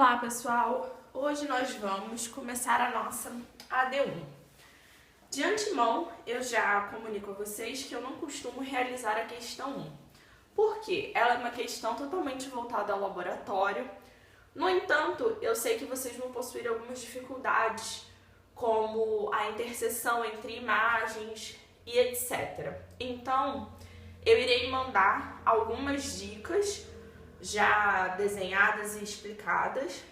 Olá pessoal, hoje nós vamos começar a nossa AD1. De antemão, eu já comunico a vocês que eu não costumo realizar a questão 1, porque ela é uma questão totalmente voltada ao laboratório. No entanto, eu sei que vocês vão possuir algumas dificuldades, como a interseção entre imagens e etc. Então, eu irei mandar algumas dicas já desenhadas e explicadas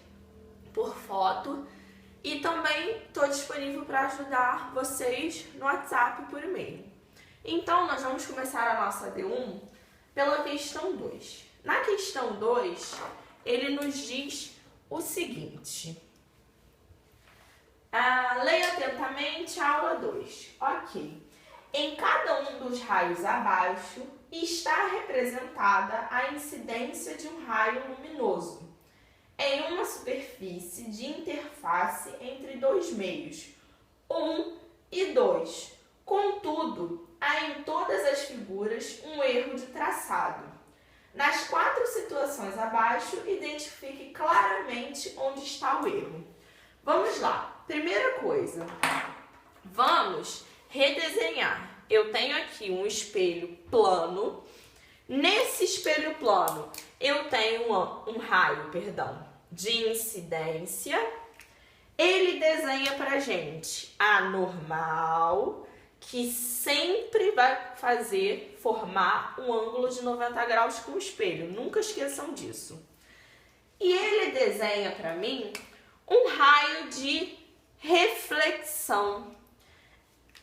por foto, e também estou disponível para ajudar vocês no WhatsApp e por e-mail. Então, nós vamos começar a nossa AD1 pela questão 2. Na questão 2, ele nos diz o seguinte: leia atentamente a aula 2. Ok. Em cada um dos raios abaixo está representada a incidência de um raio luminoso em uma superfície de interface entre dois meios, 1 e 2. Contudo, há em todas as figuras um erro de traçado. Nas 4 situações abaixo, identifique claramente onde está o erro. Vamos lá. Primeira coisa, vamos redesenhar. Eu tenho aqui um espelho plano. Nesse espelho plano, eu tenho um raio, de incidência. Ele desenha pra gente a normal, que sempre vai formar um ângulo de 90 graus com o espelho. Nunca esqueçam disso. E ele desenha pra mim um raio de reflexão.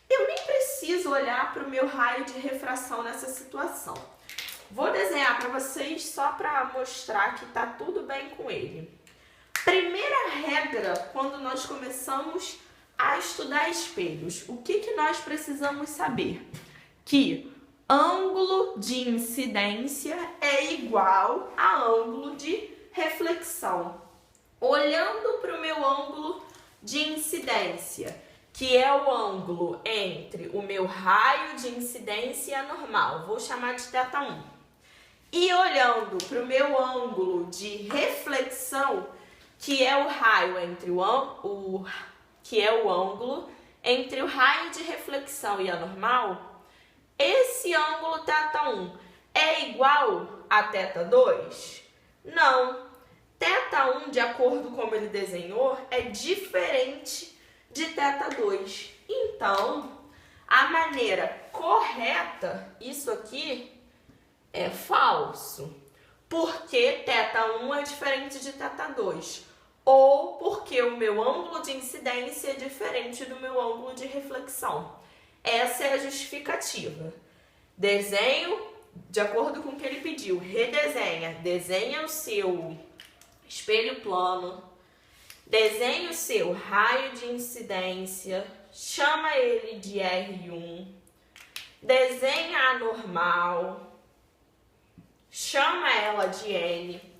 Eu nem preciso olhar para o meu raio de refração nessa situação. Vou desenhar para vocês só para mostrar que está tudo bem com ele. Primeira regra quando nós começamos a estudar espelhos. O que nós precisamos saber? Que ângulo de incidência é igual a ângulo de reflexão. Olhando para o meu ângulo de incidência, que é o ângulo entre o meu raio de incidência e a normal, vou chamar de θ1. E olhando para o meu ângulo de reflexão, que é o raio entre o ângulo entre o raio de reflexão e a normal, esse ângulo θ1 é igual a θ2? Não. θ1, de acordo com como ele desenhou, é diferente de θ2. Então, a maneira correta, isso aqui é falso, porque θ1 é diferente de θ2, ou porque o meu ângulo de incidência é diferente do meu ângulo de reflexão. Essa é a justificativa. Desenho de acordo com o que ele pediu. Desenha o seu espelho plano, desenhe o seu raio de incidência, chama ele de R1, desenha a normal, chama ela de N,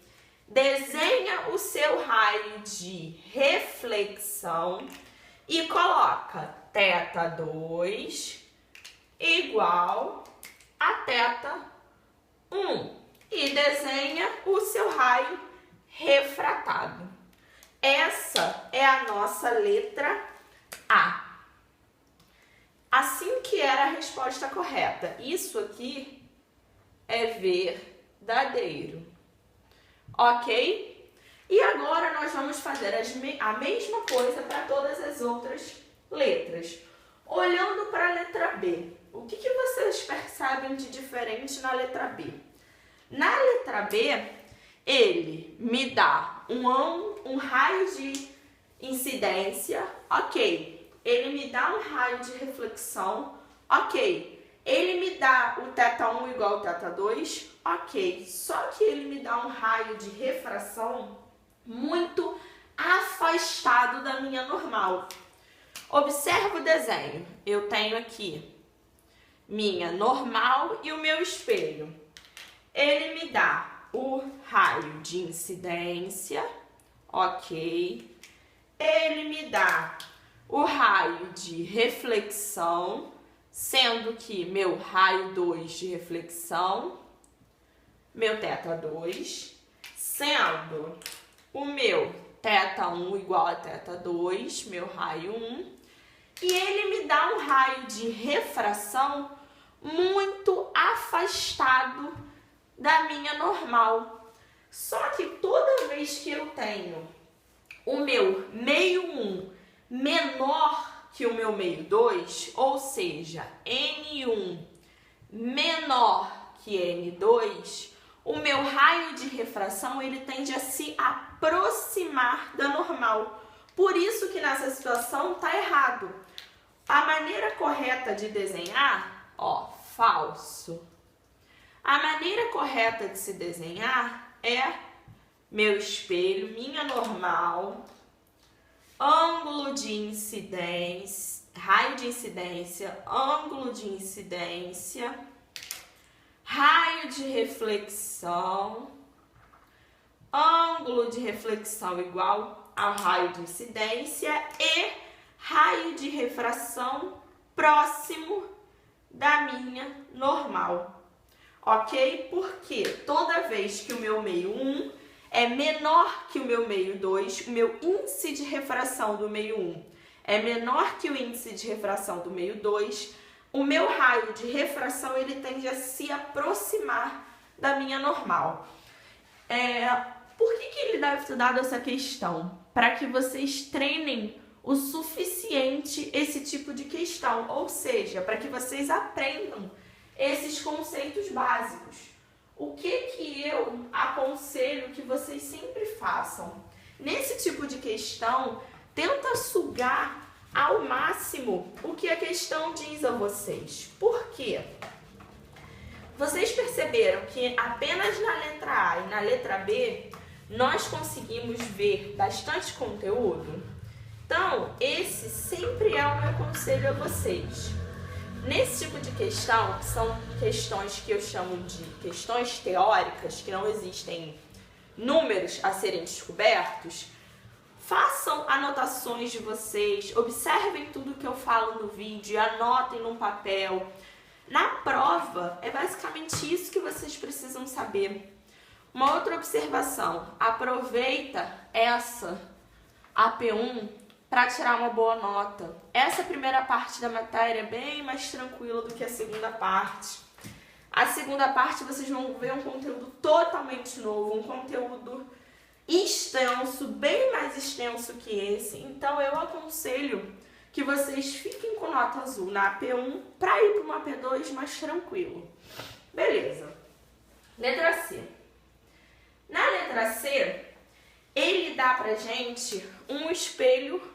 desenha o seu raio de reflexão e coloca θ2 igual a θ1 e desenha o seu raio refratado. Essa é a nossa letra A. Assim que era a resposta correta. Isso aqui é verdadeiro. Ok? E agora nós vamos fazer a mesma coisa para todas as outras letras. Olhando para a letra B, o que vocês percebem de diferente na letra B? Na letra B, ele me dá um raio de incidência, ok. Ele me dá um raio de reflexão, ok. Ele me dá o θ1 igual ao θ2, ok. Só que ele me dá um raio de refração muito afastado da minha normal. Observa o desenho. Eu tenho aqui minha normal e o meu espelho. Ele me dá o raio de incidência, ok. Ele me dá o raio de reflexão, sendo que meu raio 2 de reflexão, meu θ2, sendo o meu θ1 igual a θ2, meu raio 1, e ele me dá um raio de refração muito afastado da minha normal. Só que toda vez que eu tenho o meu meio 1 menor que o meu meio 2, ou seja, N1 menor que N2, o meu raio de refração ele tende a se aproximar da normal. Por isso que nessa situação está errado. A maneira correta de desenhar, ó, falso. A maneira correta de se desenhar é meu espelho, minha normal, ângulo de incidência, raio de incidência, ângulo de incidência, raio de reflexão, ângulo de reflexão igual ao raio de incidência e raio de refração próximo da minha normal. Ok? Porque toda vez que o meu meio 1 é menor que o meu meio 2, o meu índice de refração do meio 1 é menor que o índice de refração do meio 2, o meu raio de refração ele tende a se aproximar da minha normal. Por que ele deve ter dado essa questão? Para que vocês treinem o suficiente esse tipo de questão, ou seja, para que vocês aprendam esses conceitos básicos. O que eu aconselho que vocês sempre façam? Nesse tipo de questão, tenta sugar ao máximo o que a questão diz a vocês. Por quê? Vocês perceberam que apenas na letra A e na letra B nós conseguimos ver bastante conteúdo? Então, esse sempre é o meu conselho a vocês. Nesse tipo de questão, que são questões que eu chamo de questões teóricas, que não existem números a serem descobertos, façam anotações de vocês, observem tudo que eu falo no vídeo, anotem num papel. Na prova, é basicamente isso que vocês precisam saber. Uma outra observação, aproveita essa AP1 para tirar uma boa nota. Essa primeira parte da matéria é bem mais tranquila do que a segunda parte. A segunda parte vocês vão ver um conteúdo totalmente novo, um conteúdo extenso, bem mais extenso que esse. Então eu aconselho que vocês fiquem com nota azul na AP1 para ir para uma AP2 mais tranquilo. Beleza. Letra C. Na letra C, ele dá pra gente um espelho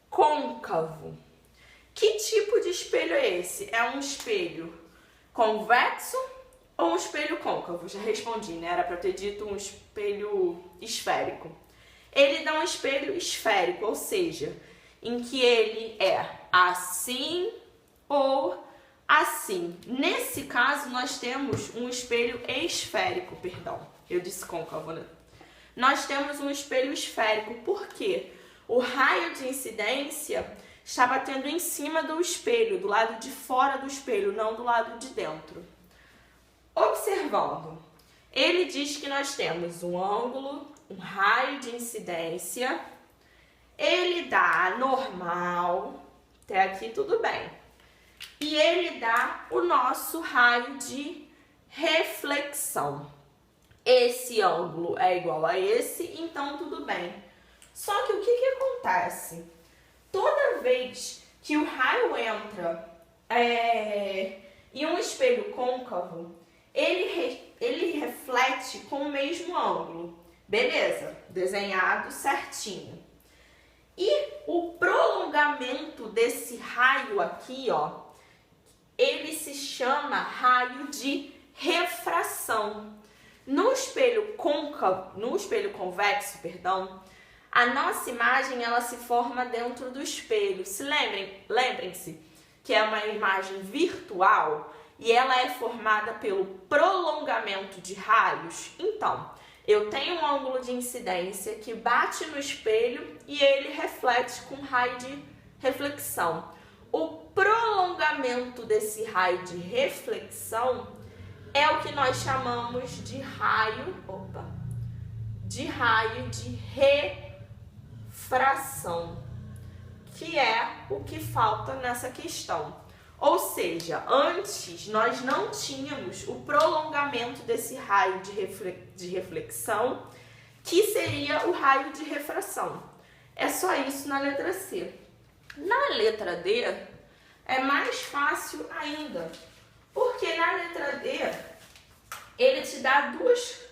côncavo. Que tipo de espelho é esse? É um espelho convexo ou um espelho côncavo? Já respondi, né? Era para ter dito um espelho esférico. Ele dá um espelho esférico, ou seja, em que ele é assim ou assim. Nesse caso, nós temos um espelho esférico, perdão. Eu disse côncavo, né? Nós temos um espelho esférico. Por quê? O raio de incidência está batendo em cima do espelho, do lado de fora do espelho, não do lado de dentro. Observando, ele diz que nós temos um ângulo, um raio de incidência, ele dá a normal, até aqui tudo bem, e ele dá o nosso raio de reflexão. Esse ângulo é igual a esse, então tudo bem. Só que o que acontece? Toda vez que o raio entra em um espelho côncavo, ele reflete com o mesmo ângulo. Beleza, desenhado certinho. E o prolongamento desse raio aqui, ó, ele se chama raio de refração. No espelho convexo, perdão, a nossa imagem ela se forma dentro do espelho. Lembrem-se que é uma imagem virtual e ela é formada pelo prolongamento de raios. Então, eu tenho um ângulo de incidência que bate no espelho e ele reflete com raio de reflexão. O prolongamento desse raio de reflexão é o que nós chamamos de raio de refração. fração, que é o que falta nessa questão. Ou seja, antes nós não tínhamos o prolongamento desse raio de reflexão, que seria o raio de refração. É só isso na letra C. Na letra D, é mais fácil ainda, porque na letra D, ele te dá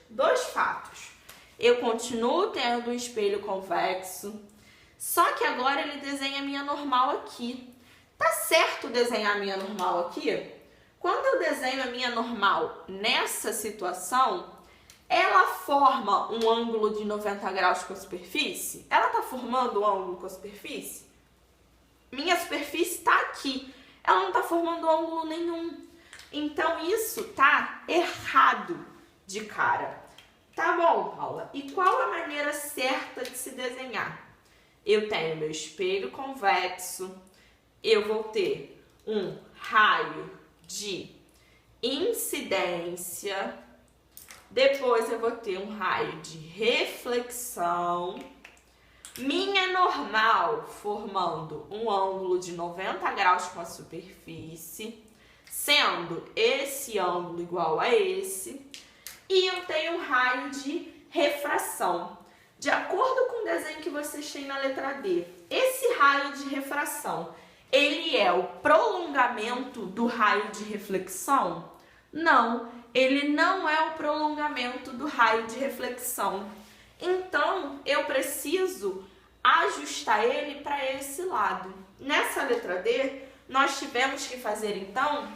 dois fatos. Eu continuo tendo um espelho convexo, só que agora ele desenha a minha normal aqui. Tá certo desenhar a minha normal aqui? Quando eu desenho a minha normal nessa situação, ela forma um ângulo de 90 graus com a superfície? Ela tá formando um ângulo com a superfície? Minha superfície tá aqui. Ela não tá formando ângulo nenhum. Então, isso tá errado de cara. Tá bom, Paula. E qual a maneira certa de se desenhar? Eu tenho meu espelho convexo. Eu vou ter um raio de incidência. Depois eu vou ter um raio de reflexão. Minha normal formando um ângulo de 90 graus com a superfície, sendo esse ângulo igual a esse. E eu tenho um raio de refração. De acordo com o desenho que vocês têm na letra D, esse raio de refração, ele é o prolongamento do raio de reflexão? Não, ele não é o prolongamento do raio de reflexão. Então, eu preciso ajustar ele para esse lado. Nessa letra D, nós tivemos que fazer, então,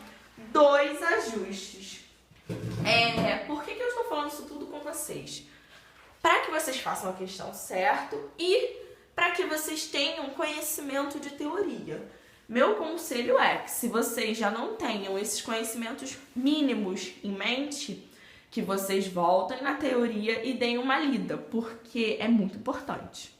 dois ajustes. Por que eu estou falando isso tudo com vocês? Para que vocês façam a questão certo e para que vocês tenham conhecimento de teoria. Meu conselho é que, se vocês já não tenham esses conhecimentos mínimos em mente, que vocês voltem na teoria e deem uma lida, porque é muito importante.